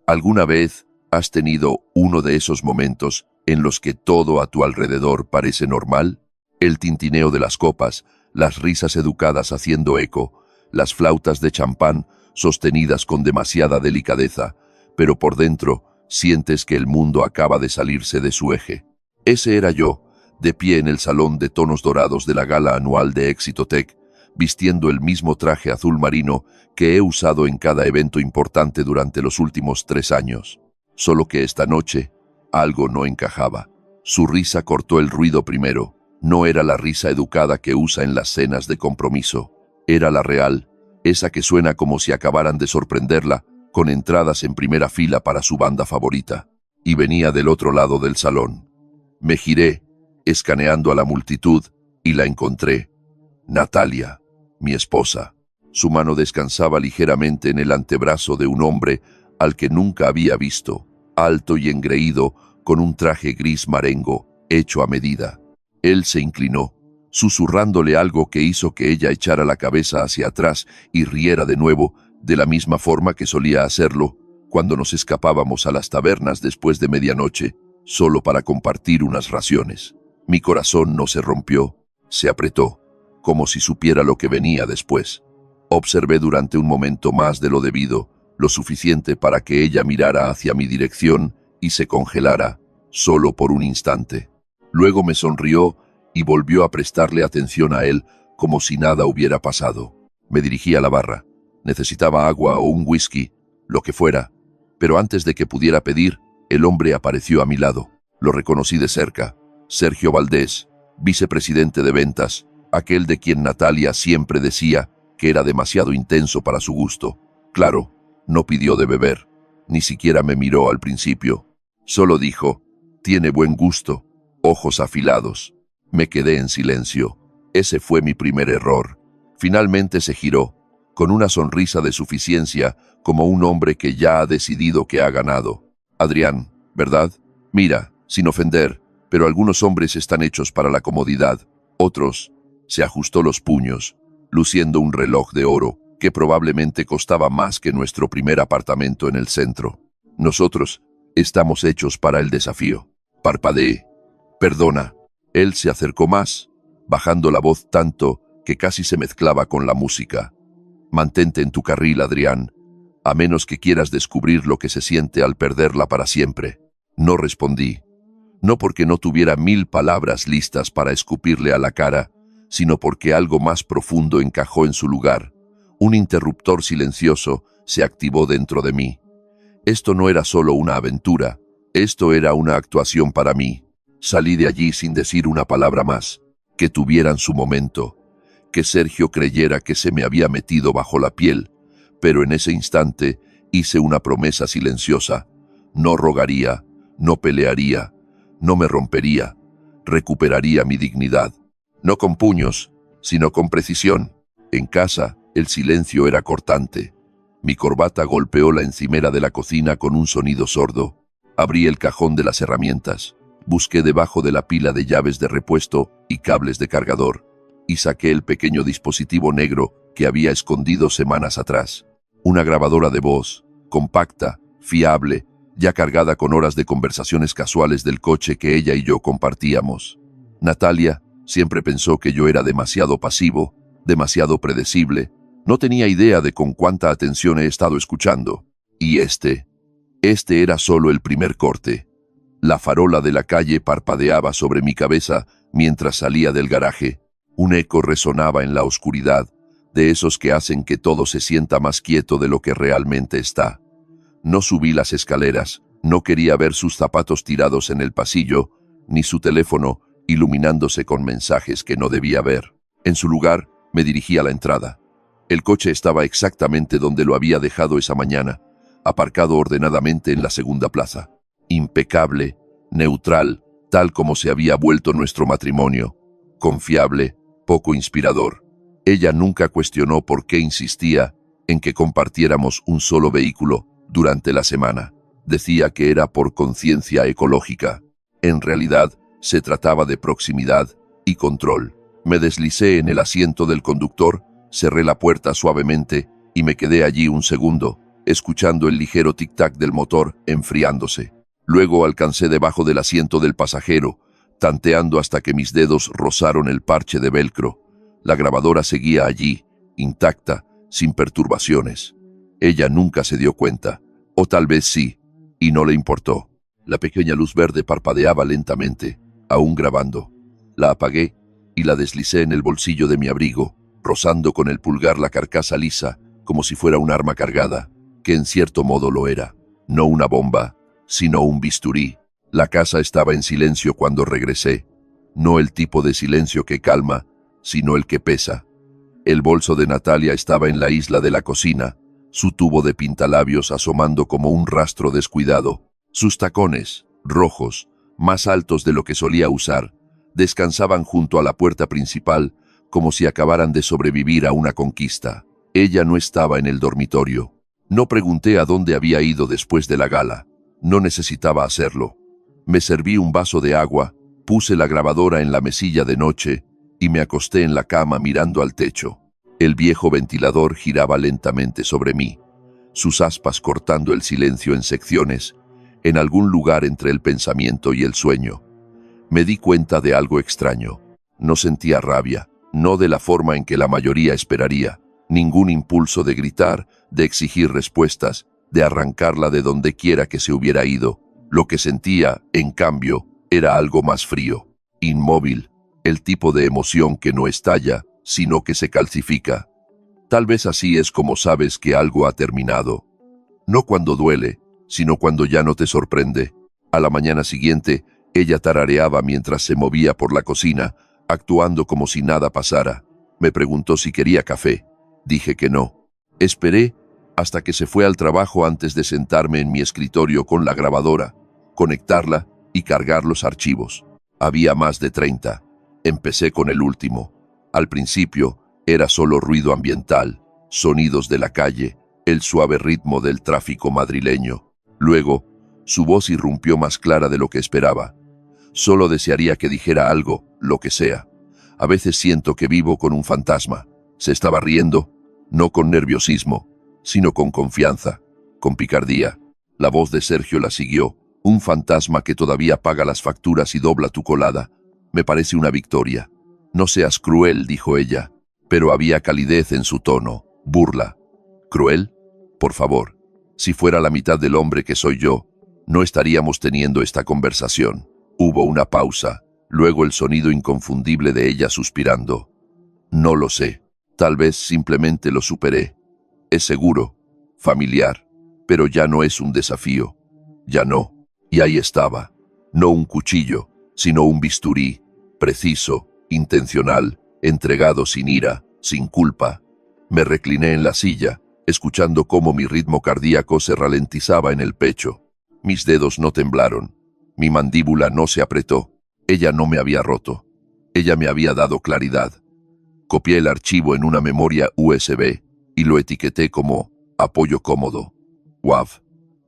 ¿Alguna vez has tenido uno de esos momentos en los que todo a tu alrededor parece normal? El tintineo de las copas, las risas educadas haciendo eco, las flautas de champán sostenidas con demasiada delicadeza, pero por dentro sientes que el mundo acaba de salirse de su eje. Ese era yo, de pie en el salón de tonos dorados de la gala anual de Éxitotec, vistiendo el mismo traje azul marino que he usado en cada evento importante durante los últimos 3 años. Solo que esta noche algo no encajaba. Su risa cortó el ruido primero. No era la risa educada que usa en las cenas de compromiso. Era la real, esa que suena como si acabaran de sorprenderla con entradas en primera fila para su banda favorita. Y venía del otro lado del salón. Me giré, escaneando a la multitud, y la encontré. Natalia, mi esposa. Su mano descansaba ligeramente en el antebrazo de un hombre al que nunca había visto, alto y engreído, con un traje gris marengo, hecho a medida. Él se inclinó, susurrándole algo que hizo que ella echara la cabeza hacia atrás y riera de nuevo, de la misma forma que solía hacerlo cuando nos escapábamos a las tabernas después de medianoche, solo para compartir unas raciones. Mi corazón no se rompió, se apretó, como si supiera lo que venía después. Observé durante un momento más de lo debido, lo suficiente para que ella mirara hacia mi dirección y se congelara, solo por un instante. Luego me sonrió y volvió a prestarle atención a él como si nada hubiera pasado. Me dirigí a la barra. Necesitaba agua o un whisky, lo que fuera, pero antes de que pudiera pedir, el hombre apareció a mi lado. Lo reconocí de cerca. Sergio Valdés, vicepresidente de ventas, aquel de quien Natalia siempre decía que era demasiado intenso para su gusto. Claro, no pidió de beber, ni siquiera me miró al principio. Solo dijo, tiene buen gusto, ojos afilados. Me quedé en silencio. Ese fue mi primer error. Finalmente se giró, con una sonrisa de suficiencia, como un hombre que ya ha decidido que ha ganado. Adrián, ¿verdad? Mira, sin ofender, pero algunos hombres están hechos para la comodidad. Otros, se ajustó los puños, luciendo un reloj de oro, que probablemente costaba más que nuestro primer apartamento en el centro. Nosotros estamos hechos para el desafío. Parpadeé. Perdona. Él se acercó más, bajando la voz tanto que casi se mezclaba con la música. Mantente en tu carril, Adrián, a menos que quieras descubrir lo que se siente al perderla para siempre. No respondí. No porque no tuviera 1000 palabras listas para escupirle a la cara, sino porque algo más profundo encajó en su lugar. Un interruptor silencioso se activó dentro de mí. Esto no era solo una aventura, esto era una actuación para mí. Salí de allí sin decir una palabra más. Que tuvieran su momento. Que Sergio creyera que se me había metido bajo la piel, pero en ese instante hice una promesa silenciosa. No rogaría, no pelearía, no me rompería, recuperaría mi dignidad. No con puños, sino con precisión. En casa, el silencio era cortante. Mi corbata golpeó la encimera de la cocina con un sonido sordo. Abrí el cajón de las herramientas. Busqué debajo de la pila de llaves de repuesto y cables de cargador, y saqué el pequeño dispositivo negro que había escondido semanas atrás. Una grabadora de voz, compacta, fiable, ya cargada con horas de conversaciones casuales del coche que ella y yo compartíamos. Natalia siempre pensó que yo era demasiado pasivo, demasiado predecible. No tenía idea de con cuánta atención he estado escuchando. Y este era solo el primer corte. La farola de la calle parpadeaba sobre mi cabeza mientras salía del garaje. Un eco resonaba en la oscuridad, de esos que hacen que todo se sienta más quieto de lo que realmente está. No subí las escaleras, no quería ver sus zapatos tirados en el pasillo, ni su teléfono iluminándose con mensajes que no debía ver. En su lugar, me dirigí a la entrada. El coche estaba exactamente donde lo había dejado esa mañana, aparcado ordenadamente en la segunda plaza. Impecable, neutral, tal como se había vuelto nuestro matrimonio. Confiable, poco inspirador. Ella nunca cuestionó por qué insistía en que compartiéramos un solo vehículo durante la semana. Decía que era por conciencia ecológica. En realidad, se trataba de proximidad y control. Me deslicé en el asiento del conductor, cerré la puerta suavemente y me quedé allí un segundo, escuchando el ligero tic-tac del motor enfriándose. Luego alcancé debajo del asiento del pasajero, tanteando hasta que mis dedos rozaron el parche de velcro. La grabadora seguía allí, intacta, sin perturbaciones. Ella nunca se dio cuenta, o tal vez sí, y no le importó. La pequeña luz verde parpadeaba lentamente, aún grabando. La apagué y la deslicé en el bolsillo de mi abrigo, rozando con el pulgar la carcasa lisa, como si fuera un arma cargada, que en cierto modo lo era. No una bomba, sino un bisturí. La casa estaba en silencio cuando regresé. No el tipo de silencio que calma, sino el que pesa. El bolso de Natalia estaba en la isla de la cocina, su tubo de pintalabios asomando como un rastro descuidado. Sus tacones, rojos, más altos de lo que solía usar, descansaban junto a la puerta principal, como si acabaran de sobrevivir a una conquista. Ella no estaba en el dormitorio. No pregunté a dónde había ido después de la gala. No necesitaba hacerlo. Me serví un vaso de agua, puse la grabadora en la mesilla de noche y me acosté en la cama mirando al techo. El viejo ventilador giraba lentamente sobre mí, sus aspas cortando el silencio en secciones, en algún lugar entre el pensamiento y el sueño. Me di cuenta de algo extraño. No sentía rabia, no de la forma en que la mayoría esperaría, ningún impulso de gritar, de exigir respuestas, de arrancarla de donde quiera que se hubiera ido. Lo que sentía, en cambio, era algo más frío, inmóvil, el tipo de emoción que no estalla, sino que se calcifica. Tal vez así es como sabes que algo ha terminado. No cuando duele, sino cuando ya no te sorprende. A la mañana siguiente, ella tarareaba mientras se movía por la cocina, actuando como si nada pasara. Me preguntó si quería café. Dije que no. Esperé hasta que se fue al trabajo antes de sentarme en mi escritorio con la grabadora, conectarla y cargar los archivos. Había más de 30. Empecé con el último. Al principio, era solo ruido ambiental, sonidos de la calle, el suave ritmo del tráfico madrileño. Luego, su voz irrumpió más clara de lo que esperaba. Solo desearía que dijera algo, lo que sea. A veces siento que vivo con un fantasma. Se estaba riendo, no con nerviosismo, sino con confianza, con picardía. La voz de Sergio la siguió. Un fantasma que todavía paga las facturas y dobla tu colada. Me parece una victoria. No seas cruel, dijo ella, pero había calidez en su tono, burla. ¿Cruel? Por favor, si fuera la mitad del hombre que soy yo, no estaríamos teniendo esta conversación. Hubo una pausa, luego el sonido inconfundible de ella suspirando. No lo sé, tal vez simplemente lo superé. Es seguro, familiar, pero ya no es un desafío. Ya no. Y ahí estaba, no un cuchillo, sino un bisturí, preciso, intencional, entregado sin ira, sin culpa. Me recliné en la silla, escuchando cómo mi ritmo cardíaco se ralentizaba en el pecho. Mis dedos no temblaron, mi mandíbula no se apretó. Ella no me había roto, ella me había dado claridad. Copié el archivo en una memoria USB y lo etiqueté como apoyo cómodo, WAV,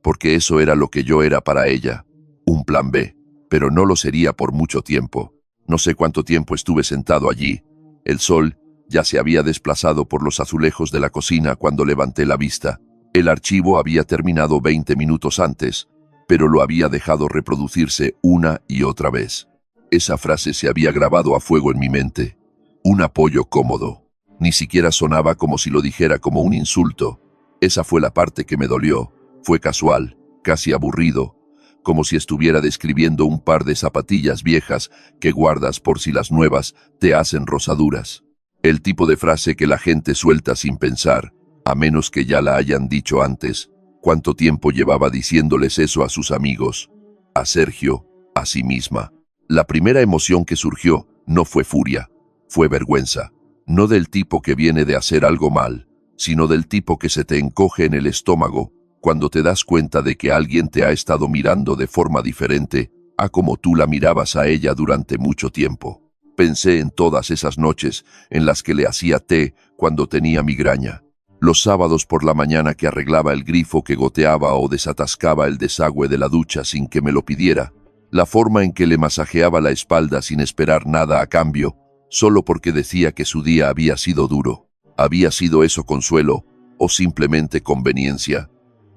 porque eso era lo que yo era para ella, un plan B, pero no lo sería por mucho tiempo. No sé cuánto tiempo estuve sentado allí. El sol ya se había desplazado por los azulejos de la cocina cuando levanté la vista. El archivo había terminado 20 minutos antes, pero lo había dejado reproducirse una y otra vez. Esa frase se había grabado a fuego en mi mente. Un apoyo cómodo. Ni siquiera sonaba como si lo dijera como un insulto. Esa fue la parte que me dolió. Fue casual, casi aburrido, como si estuviera describiendo un par de zapatillas viejas que guardas por si las nuevas te hacen rozaduras. El tipo de frase que la gente suelta sin pensar, a menos que ya la hayan dicho antes. ¿Cuánto tiempo llevaba diciéndoles eso a sus amigos? A Sergio, a sí misma. La primera emoción que surgió no fue furia, fue vergüenza. No del tipo que viene de hacer algo mal, sino del tipo que se te encoge en el estómago cuando te das cuenta de que alguien te ha estado mirando de forma diferente a como tú la mirabas a ella durante mucho tiempo. Pensé en todas esas noches en las que le hacía té cuando tenía migraña, los sábados por la mañana que arreglaba el grifo que goteaba o desatascaba el desagüe de la ducha sin que me lo pidiera, la forma en que le masajeaba la espalda sin esperar nada a cambio, solo porque decía que su día había sido duro. ¿Había sido eso consuelo o simplemente conveniencia?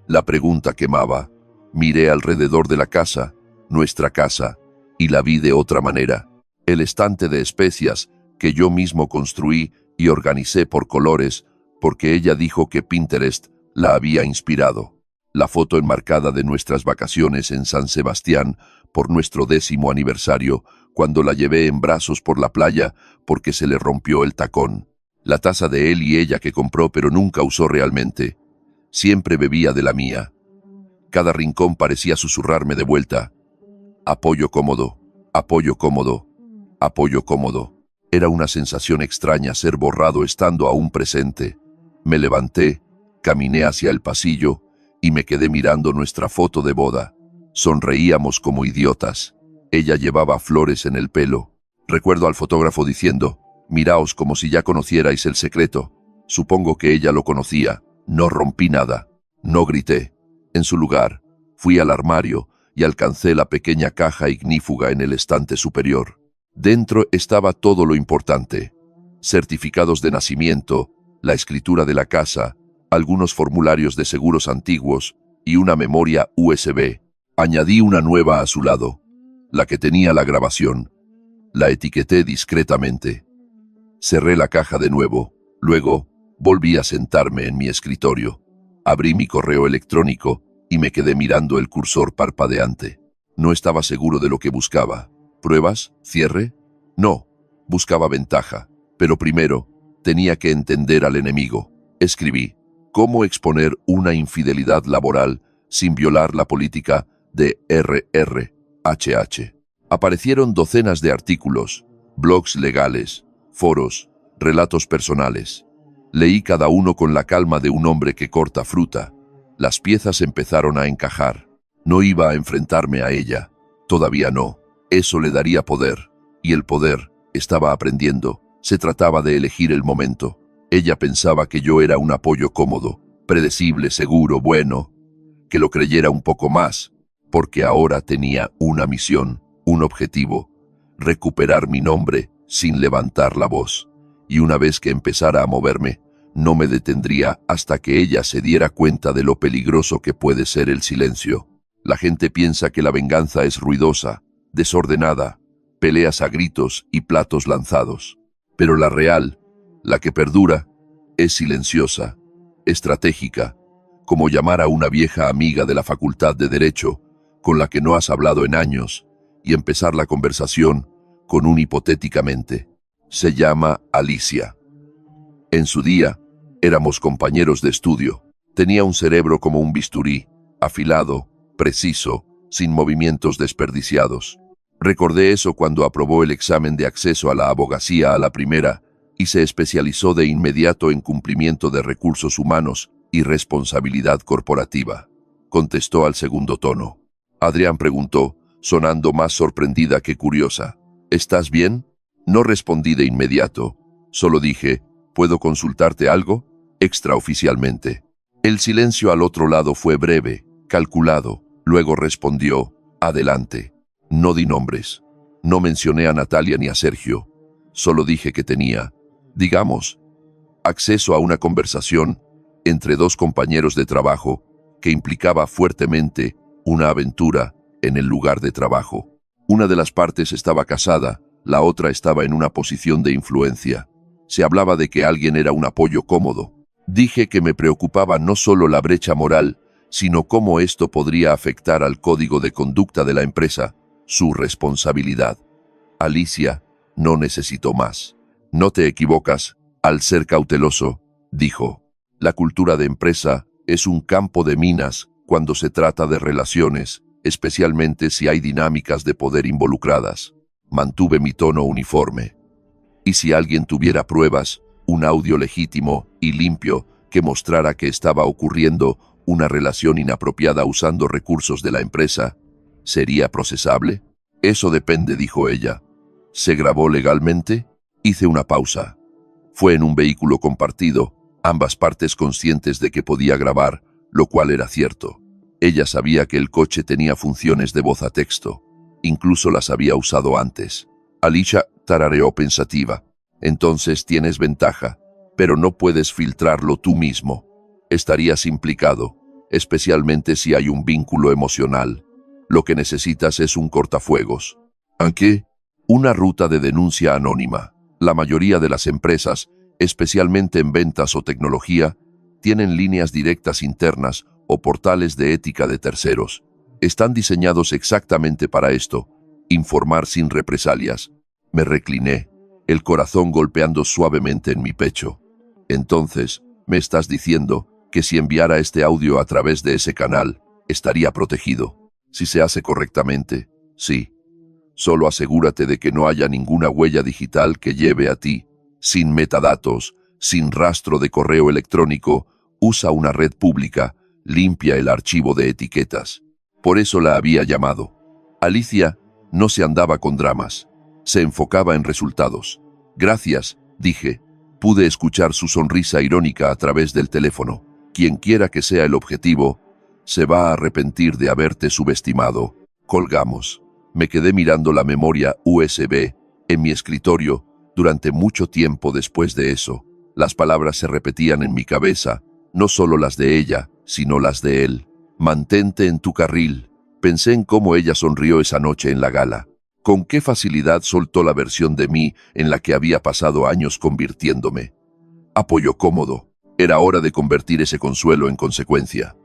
La pregunta quemaba. Miré alrededor de la casa, nuestra casa, y la vi de otra manera. El estante de especias que yo mismo construí y organicé por colores, porque ella dijo que Pinterest la había inspirado. La foto enmarcada de nuestras vacaciones en San Sebastián por nuestro 10º aniversario, cuando la llevé en brazos por la playa porque se le rompió el tacón. La taza de él y ella que compró pero nunca usó realmente. Siempre bebía de la mía. Cada rincón parecía susurrarme de vuelta. Apoyo cómodo, apoyo cómodo, apoyo cómodo. Era una sensación extraña ser borrado estando aún presente. Me levanté, caminé hacia el pasillo y me quedé mirando nuestra foto de boda. Sonreíamos como idiotas. Ella llevaba flores en el pelo. Recuerdo al fotógrafo diciendo, «Miraos como si ya conocierais el secreto». Supongo que ella lo conocía. No rompí nada. No grité. En su lugar, fui al armario y alcancé la pequeña caja ignífuga en el estante superior. Dentro estaba todo lo importante. Certificados de nacimiento, la escritura de la casa, algunos formularios de seguros antiguos y una memoria USB. Añadí una nueva a su lado, la que tenía la grabación. La etiqueté discretamente. Cerré la caja de nuevo. Luego, volví a sentarme en mi escritorio. Abrí mi correo electrónico y me quedé mirando el cursor parpadeante. No estaba seguro de lo que buscaba. ¿Pruebas? ¿Cierre? No. Buscaba ventaja. Pero primero, tenía que entender al enemigo. Escribí, ¿cómo exponer una infidelidad laboral sin violar la política de RRHH? Aparecieron docenas de artículos, blogs legales, foros, relatos personales. Leí cada uno con la calma de un hombre que corta fruta. Las piezas empezaron a encajar. No iba a enfrentarme a ella. Todavía no. Eso le daría poder. Y el poder, estaba aprendiendo. Se trataba de elegir el momento. Ella pensaba que yo era un apoyo cómodo, predecible, seguro, bueno. Que lo creyera un poco más, porque ahora tenía una misión, un objetivo. Recuperar mi nombre sin levantar la voz. Y una vez que empezara a moverme, no me detendría hasta que ella se diera cuenta de lo peligroso que puede ser el silencio. La gente piensa que la venganza es ruidosa, desordenada, peleas a gritos y platos lanzados. Pero la real, la que perdura, es silenciosa, estratégica, como llamar a una vieja amiga de la Facultad de Derecho, con la que no has hablado en años, y empezar la conversación con un hipotéticamente. Se llama Alicia. En su día, éramos compañeros de estudio. Tenía un cerebro como un bisturí, afilado, preciso, sin movimientos desperdiciados. Recordé eso cuando aprobó el examen de acceso a la abogacía a la primera y se especializó de inmediato en cumplimiento de recursos humanos y responsabilidad corporativa. Contestó al segundo tono. Adrián preguntó, sonando más sorprendida que curiosa. ¿Estás bien? No respondí de inmediato. Solo dije, ¿puedo consultarte algo? Extraoficialmente. El silencio al otro lado fue breve, calculado. Luego respondió, adelante. No di nombres. No mencioné a Natalia ni a Sergio. Solo dije que tenía, digamos, acceso a una conversación entre dos compañeros de trabajo que implicaba fuertemente una aventura en el lugar de trabajo. Una de las partes estaba casada, la otra estaba en una posición de influencia. Se hablaba de que alguien era un apoyo cómodo. Dije que me preocupaba no solo la brecha moral, sino cómo esto podría afectar al código de conducta de la empresa, su responsabilidad. Alicia no necesitó más. No te equivocas, al ser cauteloso, dijo. La cultura de empresa es un campo de minas cuando se trata de relaciones, especialmente si hay dinámicas de poder involucradas. Mantuve mi tono uniforme. Y si alguien tuviera pruebas, un audio legítimo y limpio que mostrara que estaba ocurriendo una relación inapropiada usando recursos de la empresa, ¿sería procesable? Eso depende, dijo ella. ¿Se grabó legalmente? Hice una pausa. Fue en un vehículo compartido, ambas partes conscientes de que podía grabar, lo cual era cierto. Ella sabía que el coche tenía funciones de voz a texto. Incluso las había usado antes. Alicia tarareó pensativa. Entonces tienes ventaja, pero no puedes filtrarlo tú mismo. Estarías implicado. especialmente si hay un vínculo emocional. Lo que necesitas es un cortafuegos. Aunque, una ruta de denuncia anónima. La mayoría de las empresas, especialmente en ventas o tecnología, tienen líneas directas internas o portales de ética de terceros. Están diseñados exactamente para esto, informar sin represalias. Me recliné, el corazón golpeando suavemente en mi pecho. Entonces, me estás diciendo que si enviara este audio a través de ese canal, estaría protegido. Si se hace correctamente, sí. Solo asegúrate de que no haya ninguna huella digital que lleve a ti. Sin metadatos, sin rastro de correo electrónico, usa una red pública, limpia el archivo de etiquetas. Por eso la había llamado. Alicia no se andaba con dramas. Se enfocaba en resultados. Gracias, dije. Pude escuchar su sonrisa irónica a través del teléfono. Quien quiera que sea el objetivo, se va a arrepentir de haberte subestimado. Colgamos. Me quedé mirando la memoria USB en mi escritorio durante mucho tiempo después de eso. Las palabras se repetían en mi cabeza, no solo las de ella, sino las de él. Mantente en tu carril. Pensé en cómo ella sonrió esa noche en la gala. Con qué facilidad soltó la versión de mí en la que había pasado años convirtiéndome. Apoyo cómodo. Era hora de convertir ese consuelo en consecuencia.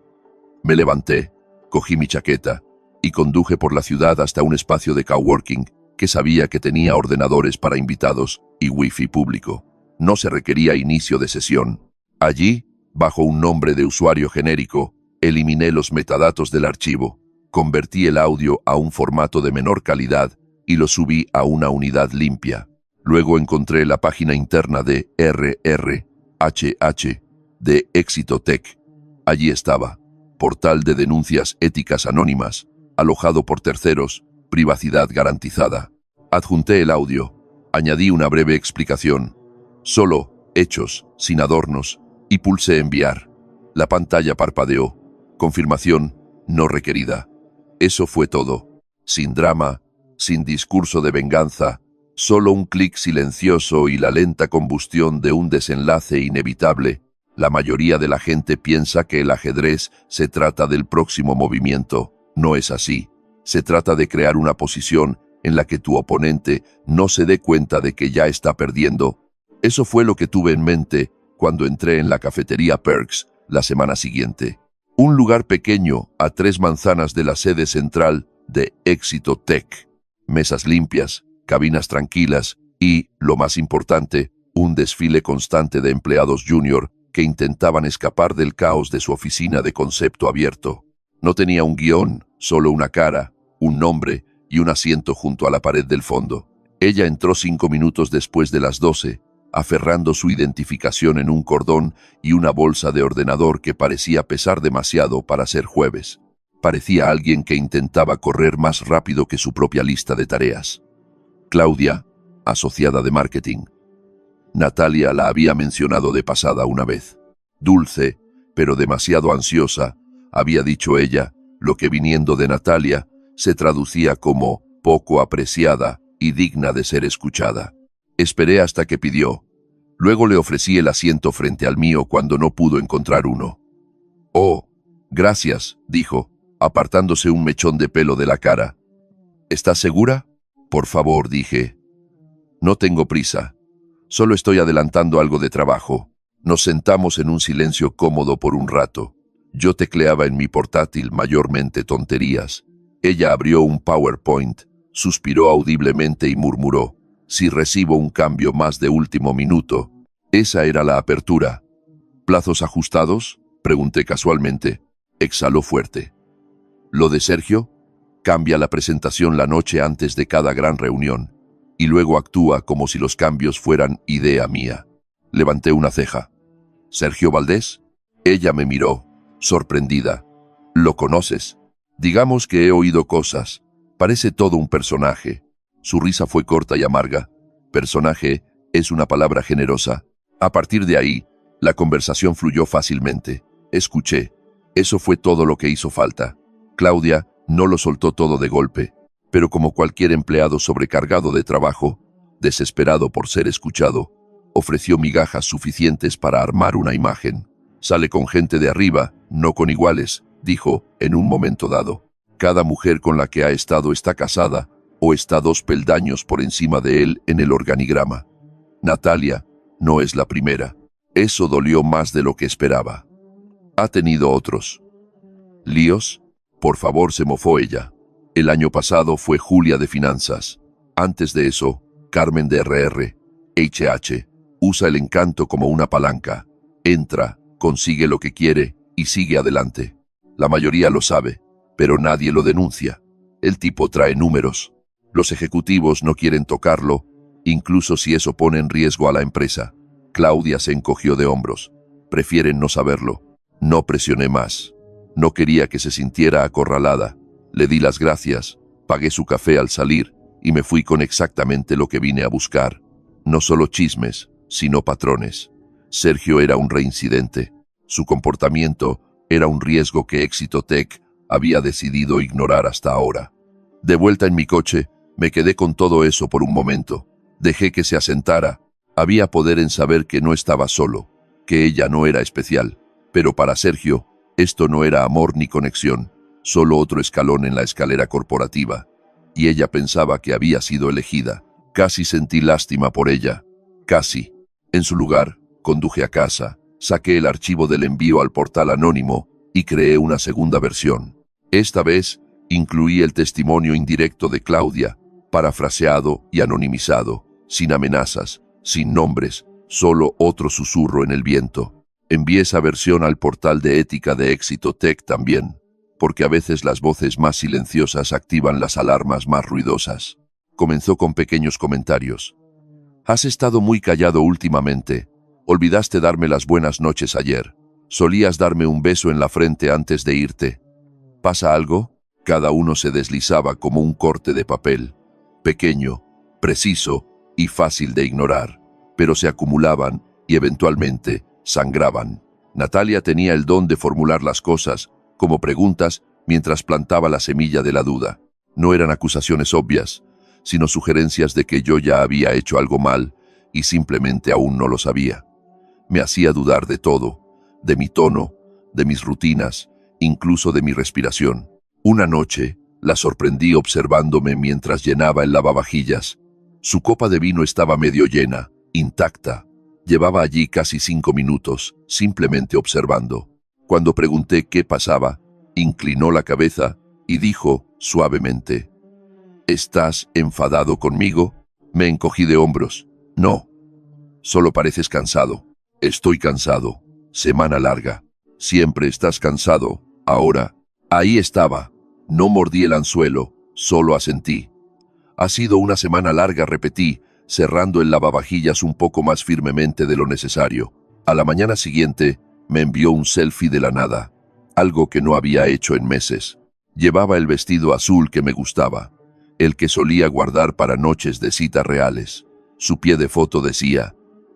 Me levanté, cogí mi chaqueta y conduje por la ciudad hasta un espacio de coworking que sabía que tenía ordenadores para invitados y wifi público. No se requería inicio de sesión. Allí, bajo un nombre de usuario genérico, eliminé los metadatos del archivo, convertí el audio a un formato de menor calidad y lo subí a una unidad limpia. Luego encontré la página interna de RRHH de Éxito Tech. Allí estaba, portal de denuncias éticas anónimas, alojado por terceros, privacidad garantizada. Adjunté el audio, añadí una breve explicación, solo hechos, sin adornos, y pulsé enviar. La pantalla parpadeó. Confirmación no requerida. Eso fue todo. Sin drama, sin discurso de venganza, solo un clic silencioso y la lenta combustión de un desenlace inevitable. La mayoría de la gente piensa que el ajedrez se trata del próximo movimiento. No es así. Se trata de crear una posición en la que tu oponente no se dé cuenta de que ya está perdiendo. Eso fue lo que tuve en mente cuando entré en la cafetería Perks la semana siguiente. Un lugar pequeño a 3 manzanas de la sede central de Éxito Tech. Mesas limpias, cabinas tranquilas y, lo más importante, un desfile constante de empleados junior que intentaban escapar del caos de su oficina de concepto abierto. No tenía un guión, solo una cara, un nombre y un asiento junto a la pared del fondo. Ella entró 5 minutos después de las 12, aferrando su identificación en un cordón y una bolsa de ordenador que parecía pesar demasiado para ser jueves. Parecía alguien que intentaba correr más rápido que su propia lista de tareas. Claudia, asociada de marketing. Natalia la había mencionado de pasada una vez. Dulce, pero demasiado ansiosa, había dicho ella, lo que viniendo de Natalia se traducía como poco apreciada y digna de ser escuchada. Esperé hasta que pidió. Luego le ofrecí el asiento frente al mío cuando no pudo encontrar uno. «Oh, gracias», dijo, apartándose un mechón de pelo de la cara. «¿Estás segura?» «Por favor», dije. «No tengo prisa. Solo estoy adelantando algo de trabajo». Nos sentamos en un silencio cómodo por un rato. Yo tecleaba en mi portátil mayormente tonterías. Ella abrió un PowerPoint, suspiró audiblemente y murmuró: «Si recibo un cambio más de último minuto». Esa era la apertura. «¿Plazos ajustados?», pregunté casualmente. Exhaló fuerte. «¿Lo de Sergio? Cambia la presentación la noche antes de cada gran reunión, y luego actúa como si los cambios fueran idea mía». Levanté una ceja. «¿Sergio Valdés?» Ella me miró, sorprendida. «¿Lo conoces?» «Digamos que he oído cosas. Parece todo un personaje». Su risa fue corta y amarga. Personaje es una palabra generosa. A partir de ahí, la conversación fluyó fácilmente. Escuché. Eso fue todo lo que hizo falta. Claudia no lo soltó todo de golpe, pero como cualquier empleado sobrecargado de trabajo, desesperado por ser escuchado, ofreció migajas suficientes para armar una imagen. Sale con gente de arriba, no con iguales, dijo en un momento dado. Cada mujer con la que ha estado está casada o está 2 peldaños por encima de él en el organigrama. Natalia no es la primera. Eso dolió más de lo que esperaba. Ha tenido otros. ¿Líos? Por favor, se mofó ella. El año pasado fue Julia de finanzas. Antes de eso, Carmen de RR. HH. Usa el encanto como una palanca. Entra, consigue lo que quiere y sigue adelante. La mayoría lo sabe, pero nadie lo denuncia. El tipo trae números. Los ejecutivos no quieren tocarlo, incluso si eso pone en riesgo a la empresa. Claudia se encogió de hombros. Prefieren no saberlo. No presioné más. No quería que se sintiera acorralada. Le di las gracias, pagué su café al salir y me fui con exactamente lo que vine a buscar. No solo chismes, sino patrones. Sergio era un reincidente. Su comportamiento era un riesgo que Éxito Tech había decidido ignorar hasta ahora. De vuelta en mi coche, me quedé con todo eso por un momento. Dejé que se asentara. Había poder en saber que no estaba solo, que ella no era especial. Pero para Sergio, esto no era amor ni conexión, solo otro escalón en la escalera corporativa. Y ella pensaba que había sido elegida. Casi sentí lástima por ella. Casi. En su lugar, conduje a casa, saqué el archivo del envío al portal anónimo y creé una segunda versión. Esta vez, incluí el testimonio indirecto de Claudia, parafraseado y anonimizado, sin amenazas, sin nombres, solo otro susurro en el viento. Envié esa versión al portal de ética de Éxito Tech también, porque a veces las voces más silenciosas activan las alarmas más ruidosas. Comenzó con pequeños comentarios. Has estado muy callado últimamente. Olvidaste darme las buenas noches ayer. Solías darme un beso en la frente antes de irte. ¿Pasa algo? Cada uno se deslizaba como un corte de papel. Pequeño, preciso y fácil de ignorar, pero se acumulaban y eventualmente sangraban. Natalia tenía el don de formular las cosas como preguntas mientras plantaba la semilla de la duda. No eran acusaciones obvias, sino sugerencias de que yo ya había hecho algo mal y simplemente aún no lo sabía. Me hacía dudar de todo, de mi tono, de mis rutinas, incluso de mi respiración. Una noche, la sorprendí observándome mientras llenaba el lavavajillas. Su copa de vino estaba medio llena, intacta. Llevaba allí casi 5 minutos, simplemente observando. Cuando pregunté qué pasaba, inclinó la cabeza y dijo suavemente: ¿Estás enfadado conmigo? Me encogí de hombros. No. Solo pareces cansado. Estoy cansado. Semana larga. Siempre estás cansado. Ahora. Ahí estaba. No mordí el anzuelo, solo asentí. Ha sido una semana larga, repetí, cerrando el lavavajillas un poco más firmemente de lo necesario. A la mañana siguiente, me envió un selfie de la nada, algo que no había hecho en meses. Llevaba el vestido azul que me gustaba, el que solía guardar para noches de citas reales. Su pie de foto decía: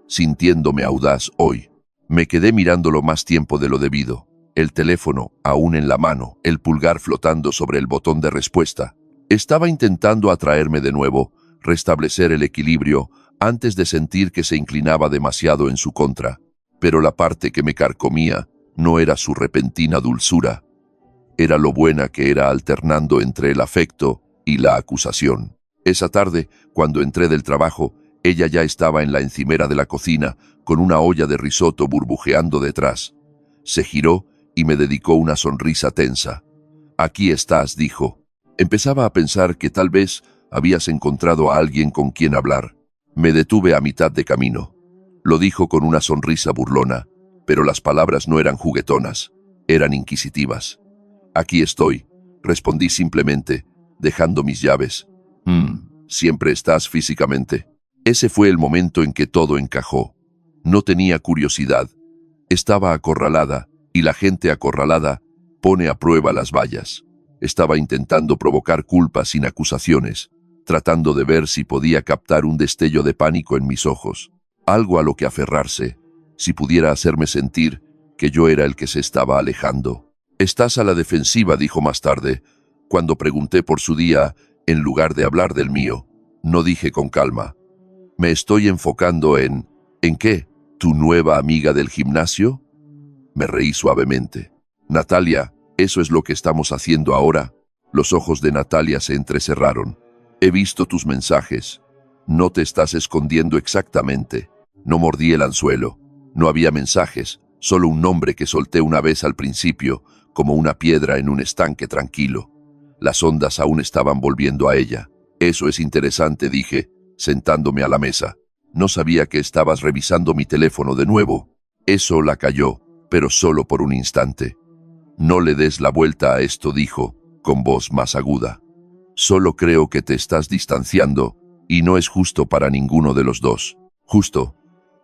sintiéndome audaz hoy. Me quedé mirándolo más tiempo de lo debido. El teléfono, aún en la mano, el pulgar flotando sobre el botón de respuesta. Estaba intentando atraerme de nuevo, restablecer el equilibrio, antes de sentir que se inclinaba demasiado en su contra. Pero la parte que me carcomía no era su repentina dulzura. Era lo buena que era alternando entre el afecto y la acusación. Esa tarde, cuando entré del trabajo, ella ya estaba en la encimera de la cocina, con una olla de risotto burbujeando detrás. Se giró y me dedicó una sonrisa tensa. Aquí estás, dijo. Empezaba a pensar que tal vez habías encontrado a alguien con quien hablar. Me detuve a mitad de camino. Lo dijo con una sonrisa burlona, pero las palabras no eran juguetonas, eran inquisitivas. Aquí estoy, respondí simplemente, dejando mis llaves. ¿Siempre estás físicamente? Ese fue el momento en que todo encajó. No tenía curiosidad. Estaba acorralada, y la gente acorralada pone a prueba las vallas. Estaba intentando provocar culpa sin acusaciones, tratando de ver si podía captar un destello de pánico en mis ojos, algo a lo que aferrarse, si pudiera hacerme sentir que yo era el que se estaba alejando. Estás a la defensiva, dijo más tarde, cuando pregunté por su día en lugar de hablar del mío. No dije con calma. Me estoy enfocando ¿en qué? ¿Tu nueva amiga del gimnasio? Me reí suavemente. Natalia, ¿eso es lo que estamos haciendo ahora? Los ojos de Natalia se entrecerraron. He visto tus mensajes. No te estás escondiendo exactamente. No mordí el anzuelo. No había mensajes, solo un nombre que solté una vez al principio, como una piedra en un estanque tranquilo. Las ondas aún estaban volviendo a ella. Eso es interesante, dije, sentándome a la mesa. No sabía que estabas revisando mi teléfono de nuevo. Eso la calló, pero solo por un instante. No le des la vuelta a esto, dijo, con voz más aguda. Solo creo que te estás distanciando, y no es justo para ninguno de los dos. Justo.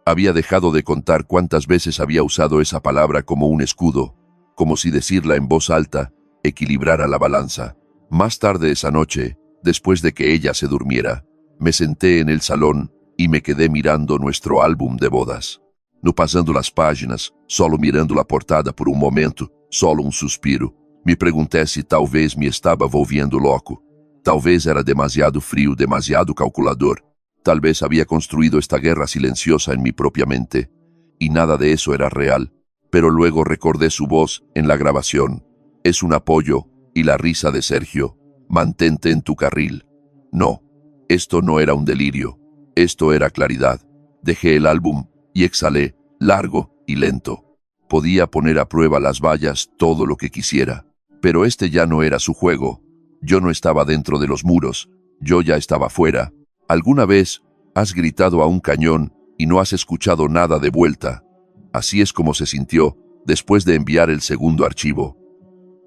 Había dejado de contar cuántas veces había usado esa palabra como un escudo, como si decirla en voz alta equilibrara la balanza. Más tarde esa noche, después de que ella se durmiera, me senté en el salón y me quedé mirando nuestro álbum de bodas. No pasando las páginas, solo mirando la portada por un momento, solo un suspiro. Me pregunté si talvez me estaba volviendo loco. Talvez era demasiado frío, demasiado calculador. Tal vez había construido esta guerra silenciosa en mi propia mente, y nada de eso era real. Pero luego recordé su voz en la grabación. Es un apoyo, y la risa de Sergio. Mantente en tu carril. No, esto no era un delirio. Esto era claridad. Dejé el álbum y exhalé, largo y lento. Podía poner a prueba las vallas todo lo que quisiera, pero este ya no era su juego. Yo no estaba dentro de los muros, yo ya estaba fuera. ¿Alguna vez has gritado a un cañón y no has escuchado nada de vuelta? Así es como se sintió después de enviar el segundo archivo.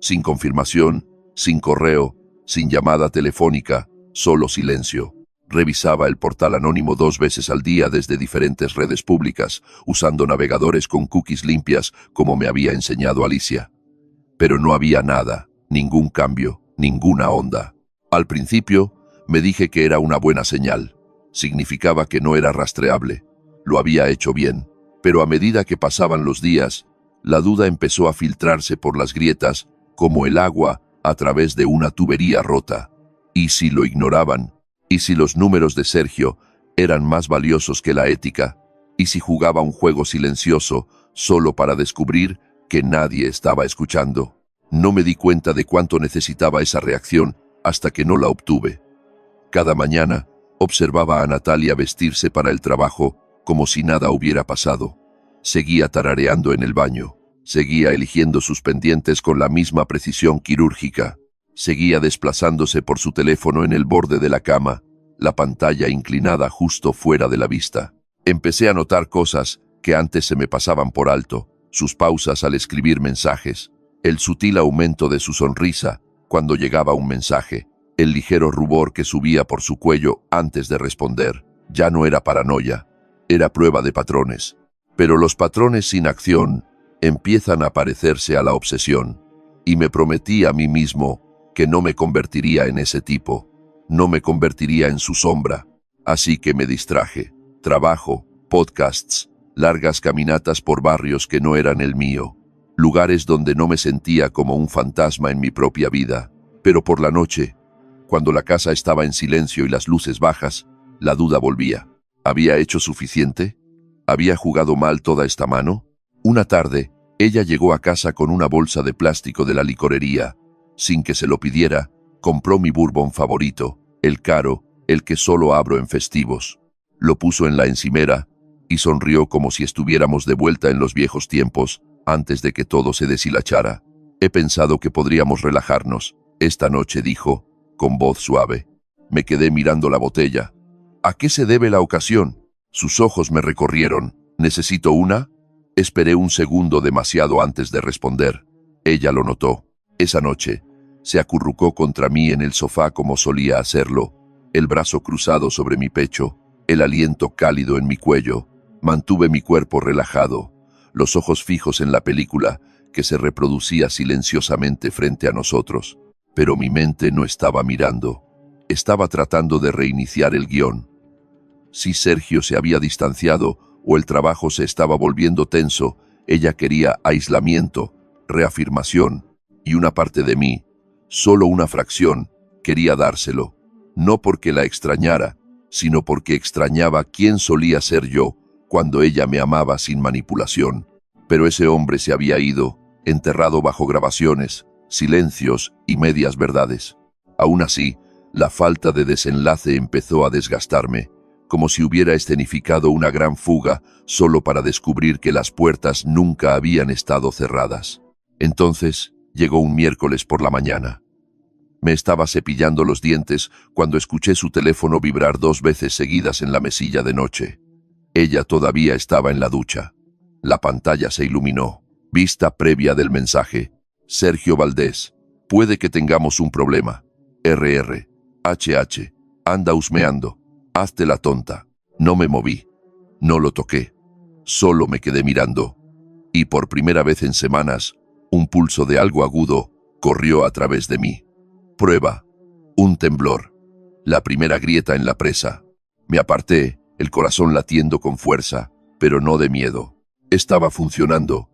Sin confirmación, sin correo, sin llamada telefónica, solo silencio. Revisaba el portal anónimo 2 veces al día desde diferentes redes públicas, usando navegadores con cookies limpias como me había enseñado Alicia. Pero no había nada, ningún cambio, ninguna onda. Al principio, me dije que era una buena señal. Significaba que no era rastreable. Lo había hecho bien. Pero a medida que pasaban los días, la duda empezó a filtrarse por las grietas, como el agua a través de una tubería rota. ¿Y si lo ignoraban? ¿Y si los números de Sergio eran más valiosos que la ética? ¿Y si jugaba un juego silencioso solo para descubrir que nadie estaba escuchando? No me di cuenta de cuánto necesitaba esa reacción hasta que no la obtuve. Cada mañana observaba a Natalia vestirse para el trabajo como si nada hubiera pasado. Seguía tarareando en el baño. Seguía eligiendo sus pendientes con la misma precisión quirúrgica. Seguía desplazándose por su teléfono en el borde de la cama, la pantalla inclinada justo fuera de la vista. Empecé a notar cosas que antes se me pasaban por alto, sus pausas al escribir mensajes, el sutil aumento de su sonrisa cuando llegaba un mensaje, el ligero rubor que subía por su cuello antes de responder. Ya no era paranoia, era prueba de patrones. Pero los patrones sin acción empiezan a parecerse a la obsesión, y me prometí a mí mismo que no me convertiría en ese tipo, no me convertiría en su sombra. Así que me distraje. Trabajo, podcasts, largas caminatas por barrios que no eran el mío, lugares donde no me sentía como un fantasma en mi propia vida. Pero por la noche, cuando la casa estaba en silencio y las luces bajas, la duda volvía. ¿Había hecho suficiente? ¿Había jugado mal toda esta mano? Una tarde, ella llegó a casa con una bolsa de plástico de la licorería. Sin que se lo pidiera, compró mi bourbon favorito, el caro, el que solo abro en festivos. Lo puso en la encimera y sonrió como si estuviéramos de vuelta en los viejos tiempos, antes de que todo se deshilachara. He pensado que podríamos relajarnos. Esta noche, dijo, con voz suave. Me quedé mirando la botella. ¿A qué se debe la ocasión? Sus ojos me recorrieron. ¿Necesito una? Esperé un segundo demasiado antes de responder. Ella lo notó. Esa noche, se acurrucó contra mí en el sofá como solía hacerlo, el brazo cruzado sobre mi pecho, el aliento cálido en mi cuello. Mantuve mi cuerpo relajado, los ojos fijos en la película que se reproducía silenciosamente frente a nosotros. Pero mi mente no estaba mirando. Estaba tratando de reiniciar el guión. Si Sergio se había distanciado o el trabajo se estaba volviendo tenso, ella quería aislamiento, reafirmación, y una parte de mí, solo una fracción, quería dárselo. No porque la extrañara, sino porque extrañaba quién solía ser yo cuando ella me amaba sin manipulación. Pero ese hombre se había ido, enterrado bajo grabaciones, silencios y medias verdades. Aún así, la falta de desenlace empezó a desgastarme, como si hubiera escenificado una gran fuga solo para descubrir que las puertas nunca habían estado cerradas. Entonces, llegó un miércoles por la mañana. Me estaba cepillando los dientes cuando escuché su teléfono vibrar 2 veces seguidas en la mesilla de noche. Ella todavía estaba en la ducha. La pantalla se iluminó. Vista previa del mensaje. Sergio Valdés. Puede que tengamos un problema. RR. HH. Anda husmeando. Hazte la tonta. No me moví. No lo toqué. Solo me quedé mirando. Y por primera vez en semanas, un pulso de algo agudo corrió a través de mí. Prueba. Un temblor. La primera grieta en la presa. Me aparté, el corazón latiendo con fuerza, pero no de miedo. Estaba funcionando.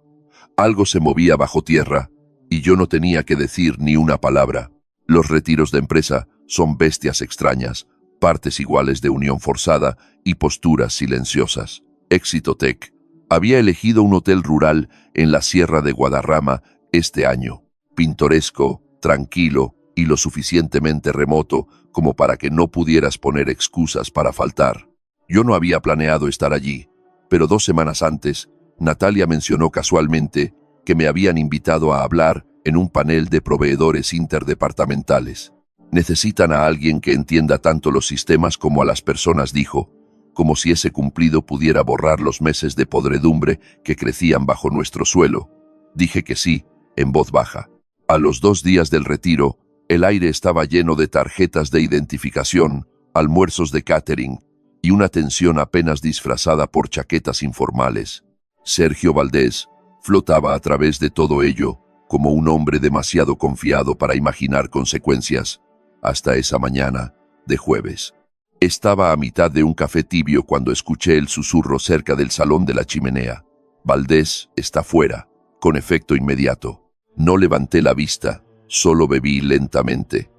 Algo se movía bajo tierra, y yo no tenía que decir ni una palabra. Los retiros de empresa son bestias extrañas, partes iguales de unión forzada y posturas silenciosas. Éxito Tech. Había elegido un hotel rural en la Sierra de Guadarrama este año. Pintoresco, tranquilo y lo suficientemente remoto como para que no pudieras poner excusas para faltar. Yo no había planeado estar allí, pero 2 semanas antes, Natalia mencionó casualmente que me habían invitado a hablar en un panel de proveedores interdepartamentales. Necesitan a alguien que entienda tanto los sistemas como a las personas, dijo, como si ese cumplido pudiera borrar los meses de podredumbre que crecían bajo nuestro suelo. Dije que sí, en voz baja. A los 2 días del retiro, el aire estaba lleno de tarjetas de identificación, almuerzos de catering y una tensión apenas disfrazada por chaquetas informales. Sergio Valdés flotaba a través de todo ello, como un hombre demasiado confiado para imaginar consecuencias, hasta esa mañana de jueves. Estaba a mitad de un café tibio cuando escuché el susurro cerca del salón de la chimenea. Valdés está fuera, con efecto inmediato. No levanté la vista, solo bebí lentamente.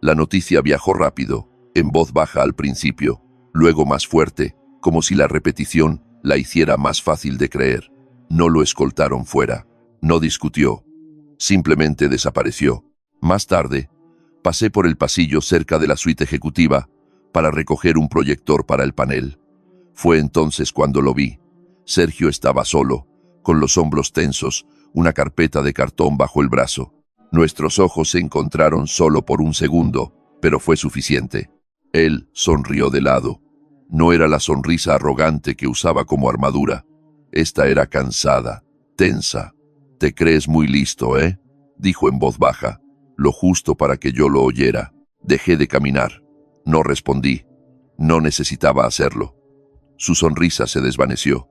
La noticia viajó rápido, en voz baja al principio, luego más fuerte, como si la repetición la hiciera más fácil de creer. No lo escoltaron fuera, no discutió, simplemente desapareció. Más tarde, pasé por el pasillo cerca de la suite ejecutiva para recoger un proyector para el panel. Fue entonces cuando lo vi. Sergio estaba solo, con los hombros tensos, una carpeta de cartón bajo el brazo. Nuestros ojos se encontraron solo por un segundo, pero fue suficiente. Él sonrió de lado. No era la sonrisa arrogante que usaba como armadura. Esta era cansada, tensa. «Te crees muy listo, ¿eh?», dijo en voz baja, lo justo para que yo lo oyera. Dejé de caminar. No respondí. No necesitaba hacerlo. Su sonrisa se desvaneció.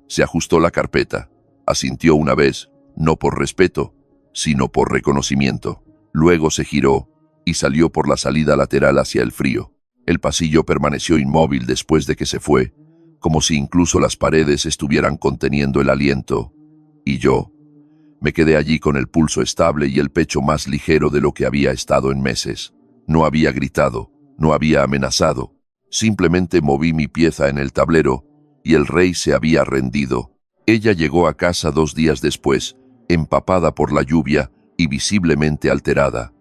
Se ajustó la carpeta. Asintió una vez, no por respeto, sino por reconocimiento. Luego se giró y salió por la salida lateral hacia el frío. El pasillo permaneció inmóvil después de que se fue, como si incluso las paredes estuvieran conteniendo el aliento. Y yo me quedé allí con el pulso estable y el pecho más ligero de lo que había estado en meses. No había gritado, no había amenazado. Simplemente moví mi pieza en el tablero y el rey se había rendido. Ella llegó a casa 2 días después, empapada por la lluvia y visiblemente alterada.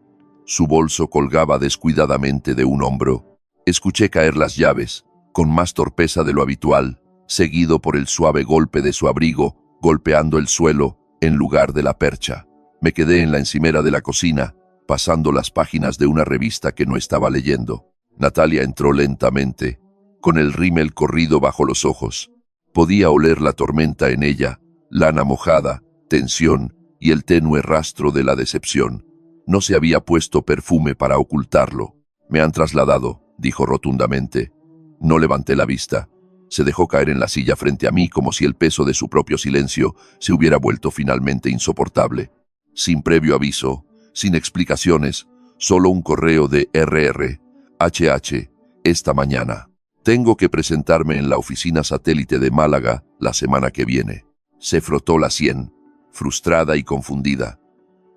Su bolso colgaba descuidadamente de un hombro. Escuché caer las llaves, con más torpeza de lo habitual, seguido por el suave golpe de su abrigo, golpeando el suelo en lugar de la percha. Me quedé en la encimera de la cocina, pasando las páginas de una revista que no estaba leyendo. Natalia entró lentamente, con el rímel corrido bajo los ojos. Podía oler la tormenta en ella, lana mojada, tensión y el tenue rastro de la decepción. No se había puesto perfume para ocultarlo. «Me han trasladado», dijo rotundamente. No levanté la vista. Se dejó caer en la silla frente a mí como si el peso de su propio silencio se hubiera vuelto finalmente insoportable. Sin previo aviso, sin explicaciones, solo un correo de RR. HH. Esta mañana. Tengo que presentarme en la oficina satélite de Málaga la semana que viene. Se frotó la sien, frustrada y confundida.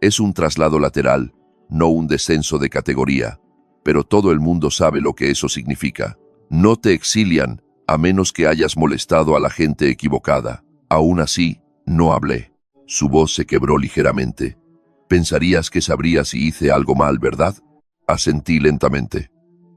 Es un traslado lateral, no un descenso de categoría, pero todo el mundo sabe lo que eso significa. No te exilian, a menos que hayas molestado a la gente equivocada. Aún así, No hablé. Su voz se quebró ligeramente. Pensarías que sabría si hice algo mal, ¿verdad? Asentí lentamente.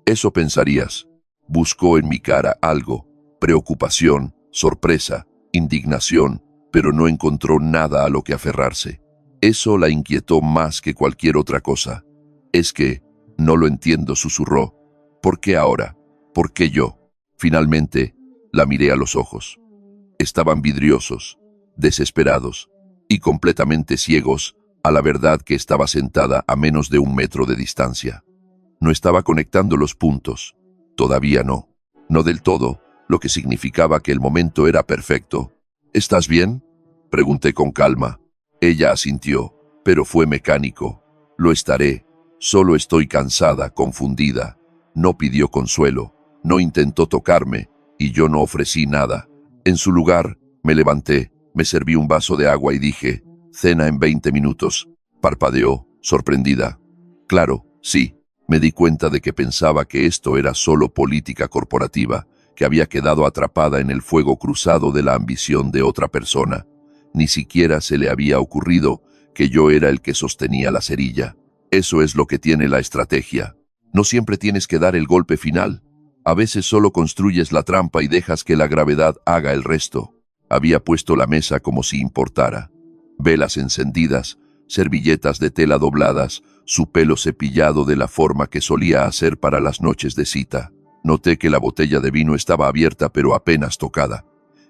Eso pensarías. Buscó en mi cara algo: preocupación, sorpresa, indignación, pero no encontró nada a lo que aferrarse. Eso la inquietó más que cualquier otra cosa. Es que, no lo entiendo, susurró. ¿Por qué ahora? ¿Por qué yo? Finalmente, la miré a los ojos. Estaban vidriosos, desesperados y completamente ciegos a la verdad que estaba sentada a menos de 1 metro de distancia. No estaba conectando los puntos. Todavía no. No del todo, lo que significaba que el momento era perfecto. ¿Estás bien?, pregunté con calma. Ella asintió, pero fue mecánico. Lo estaré. Solo estoy cansada, confundida. No pidió consuelo, no intentó tocarme, y yo no ofrecí nada. En su lugar, me levanté, me serví un vaso de agua y dije: «Cena en 20 minutos». Parpadeó, sorprendida. Claro, sí. Me di cuenta de que pensaba que esto era solo política corporativa, que había quedado atrapada en el fuego cruzado de la ambición de otra persona. Ni siquiera se le había ocurrido que yo era el que sostenía la cerilla. Eso es lo que tiene la estrategia. No siempre tienes que dar el golpe final. A veces solo construyes la trampa y dejas que la gravedad haga el resto. Había puesto la mesa como si importara. Velas encendidas, servilletas de tela dobladas, su pelo cepillado de la forma que solía hacer para las noches de cita. Noté que la botella de vino estaba abierta pero apenas tocada.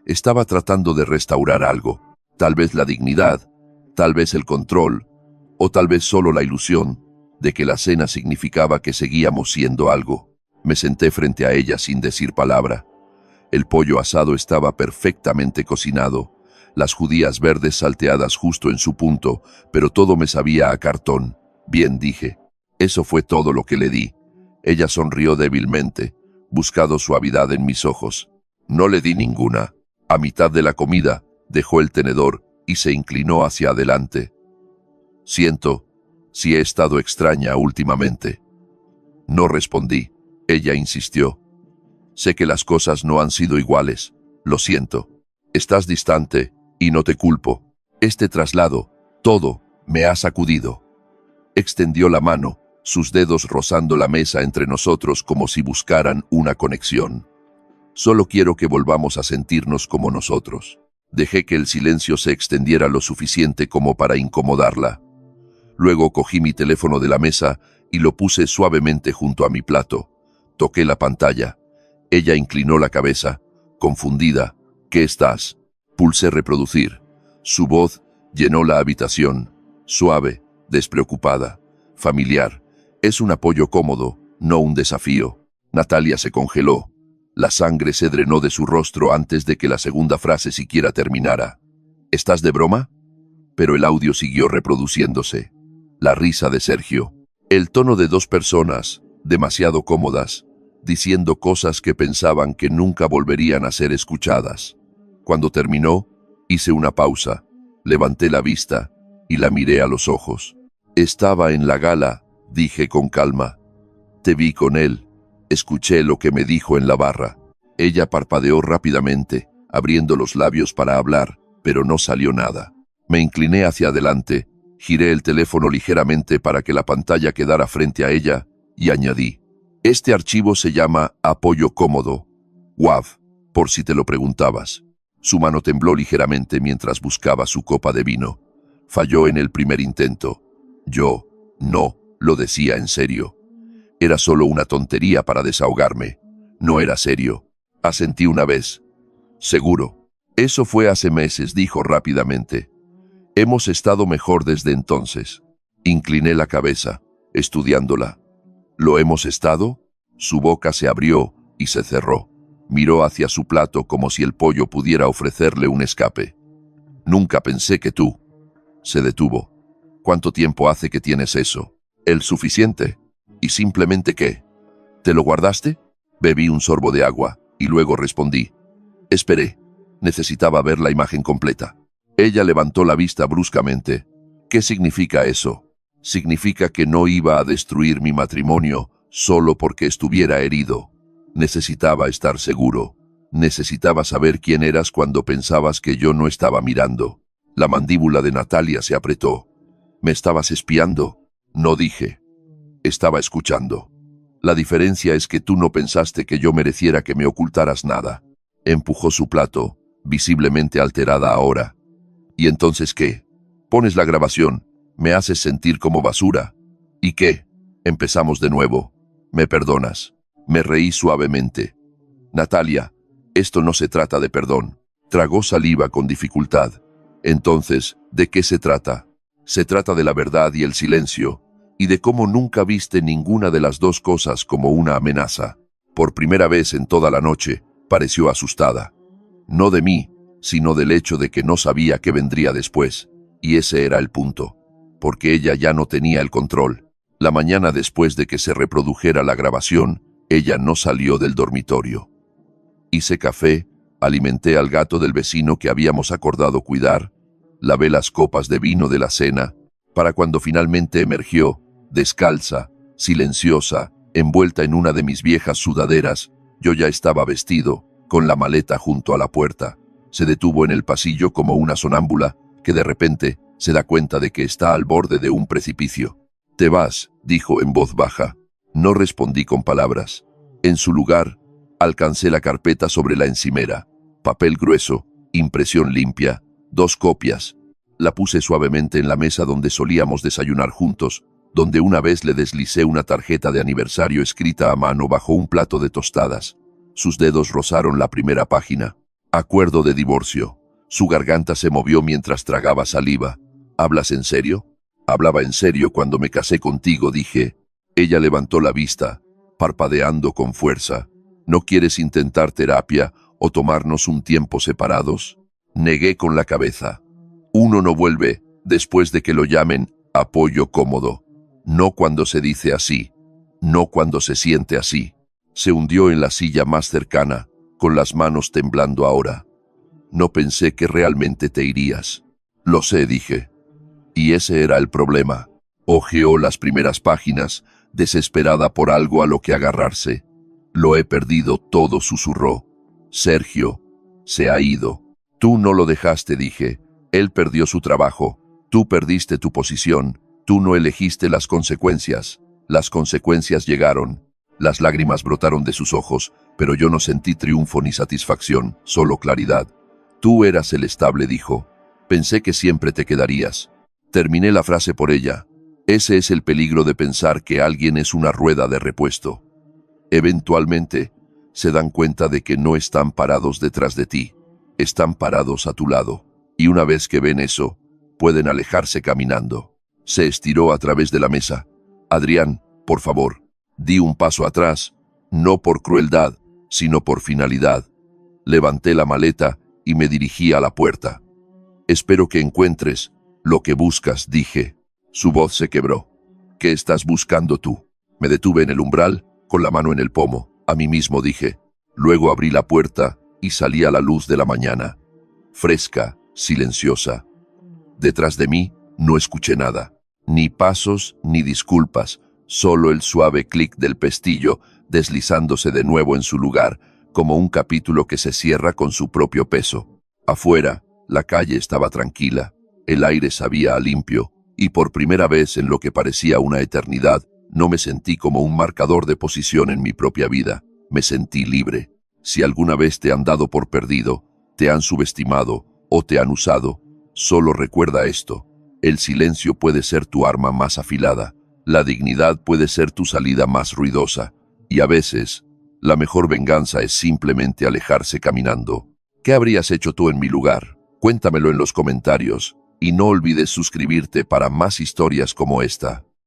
Estaba tratando de restaurar algo. Tal vez la dignidad, tal vez el control, o tal vez solo la ilusión de que la cena significaba que seguíamos siendo algo. Me senté frente a ella sin decir palabra. El pollo asado estaba perfectamente cocinado, las judías verdes salteadas justo en su punto, pero todo me sabía a cartón. Bien, dije. Eso fue todo lo que le di. Ella sonrió débilmente, buscando suavidad en mis ojos. No le di ninguna. A mitad de la comida, dejó el tenedor y se inclinó hacia adelante. Siento si he estado extraña últimamente. No respondí. Ella insistió. Sé que las cosas no han sido iguales. Lo siento. Estás distante y no te culpo. Este traslado, todo, me ha sacudido. Extendió la mano, sus dedos rozando la mesa entre nosotros como si buscaran una conexión. Solo quiero que volvamos a sentirnos como nosotros. Dejé que el silencio se extendiera lo suficiente como para incomodarla. Luego cogí mi teléfono de la mesa y lo puse suavemente junto a mi plato. Toqué la pantalla. Ella inclinó la cabeza, confundida. «¿Qué estás?». Pulsé reproducir. Su voz llenó la habitación, suave, despreocupada, familiar. Es un apoyo cómodo, no un desafío. Natalia se congeló. La sangre se drenó de su rostro antes de que la segunda frase siquiera terminara. «¿Estás de broma?». Pero el audio siguió reproduciéndose. La risa de Sergio. El tono de dos personas, demasiado cómodas, diciendo cosas que pensaban que nunca volverían a ser escuchadas. Cuando terminó, hice una pausa, levanté la vista y la miré a los ojos. «Estaba en la gala», dije con calma. «Te vi con él. Escuché lo que me dijo en la barra». Ella parpadeó rápidamente, abriendo los labios para hablar, pero no salió nada. Me incliné hacia adelante, giré el teléfono ligeramente para que la pantalla quedara frente a ella y añadí: «Este archivo se llama Apoyo Cómodo, WAV, por si te lo preguntabas». Su mano tembló ligeramente mientras buscaba su copa de vino. Falló en el primer intento. Yo, no, lo decía en serio. Era solo una tontería para desahogarme. No era serio. Asentí una vez. «Seguro». «Eso fue hace meses», dijo rápidamente. «Hemos estado mejor desde entonces». Incliné la cabeza, estudiándola. «¿Lo hemos estado?». Su boca se abrió y se cerró. Miró hacia su plato como si el pollo pudiera ofrecerle un escape. «Nunca pensé que tú». Se detuvo. «¿Cuánto tiempo hace que tienes eso?». «El suficiente». «¿Y simplemente qué? ¿Te lo guardaste?». Bebí un sorbo de agua y luego respondí: «Esperé. Necesitaba ver la imagen completa». Ella levantó la vista bruscamente. «¿Qué significa eso?». «Significa que no iba a destruir mi matrimonio solo porque estuviera herido. Necesitaba estar seguro. Necesitaba saber quién eras cuando pensabas que yo no estaba mirando. La mandíbula de Natalia se apretó. ¿Me estabas espiando? No dije. Estaba escuchando. La diferencia es que tú no pensaste que yo mereciera que me ocultaras nada. Empujó su plato, visiblemente alterada ahora. ¿Y entonces qué? Pones la grabación, me haces sentir como basura. ¿Y qué? Empezamos de nuevo. ¿Me perdonas? Me reí suavemente. Natalia, esto no se trata de perdón. Tragó saliva con dificultad. Entonces, ¿de qué se trata? Se trata de la verdad y el silencio, y de cómo nunca viste ninguna de las dos cosas como una amenaza. Por primera vez en toda la noche, pareció asustada. No de mí, sino del hecho de que no sabía qué vendría después, y ese era el punto, porque ella ya no tenía el control. La mañana después de que se reprodujera la grabación, ella no salió del dormitorio. Hice café, alimenté al gato del vecino que habíamos acordado cuidar, lavé las copas de vino de la cena, para cuando finalmente emergió, descalza, silenciosa, envuelta en una de mis viejas sudaderas, yo ya estaba vestido, con la maleta junto a la puerta. Se detuvo en el pasillo como una sonámbula, que de repente se da cuenta de que está al borde de un precipicio. «Te vas», dijo en voz baja. No respondí con palabras. En su lugar, alcancé la carpeta sobre la encimera. Papel grueso, impresión limpia, 2 copias. La puse suavemente en la mesa donde solíamos desayunar juntos, donde una vez le deslicé una tarjeta de aniversario escrita a mano bajo un plato de tostadas. Sus dedos rozaron la primera página. Acuerdo de divorcio. Su garganta se movió mientras tragaba saliva. ¿Hablas en serio? Hablaba en serio cuando me casé contigo, dije. Ella levantó la vista, parpadeando con fuerza. ¿No quieres intentar terapia o tomarnos un tiempo separados? Negué con la cabeza. Uno no vuelve, después de que lo llamen, apoyo cómodo. No cuando se dice así. No cuando se siente así. Se hundió en la silla más cercana, con las manos temblando ahora. No pensé que realmente te irías. Lo sé, dije. Y ese era el problema. Hojeó las primeras páginas, desesperada por algo a lo que agarrarse. Lo he perdido todo, susurró. Sergio se ha ido. Tú no lo dejaste, dije. Él perdió su trabajo. Tú perdiste tu posición. Tú no elegiste las consecuencias. Las consecuencias llegaron. Las lágrimas brotaron de sus ojos, pero yo no sentí triunfo ni satisfacción, solo claridad. Tú eras el estable, dijo. Pensé que siempre te quedarías. Terminé la frase por ella. Ese es el peligro de pensar que alguien es una rueda de repuesto. Eventualmente, se dan cuenta de que no están parados detrás de ti. Están parados a tu lado. Y una vez que ven eso, pueden alejarse caminando. Se estiró a través de la mesa. Adrián, por favor. Di un paso atrás, no por crueldad, sino por finalidad. Levanté la maleta y me dirigí a la puerta. Espero que encuentres lo que buscas, dije. Su voz se quebró. ¿Qué estás buscando tú? Me detuve en el umbral, con la mano en el pomo. A mí mismo dije. Luego abrí la puerta y salí a la luz de la mañana. Fresca, silenciosa. Detrás de mí no escuché nada. Ni pasos ni disculpas. Solo el suave clic del pestillo deslizándose de nuevo en su lugar, como un capítulo que se cierra con su propio peso. Afuera, la calle estaba tranquila. El aire sabía a limpio, y por primera vez en lo que parecía una eternidad, no me sentí como un marcador de posición en mi propia vida. Me sentí libre. Si alguna vez te han dado por perdido, te han subestimado o te han usado, solo recuerda esto. El silencio puede ser tu arma más afilada. La dignidad puede ser tu salida más ruidosa. Y a veces, la mejor venganza es simplemente alejarse caminando. ¿Qué habrías hecho tú en mi lugar? Cuéntamelo en los comentarios. Y no olvides suscribirte para más historias como esta.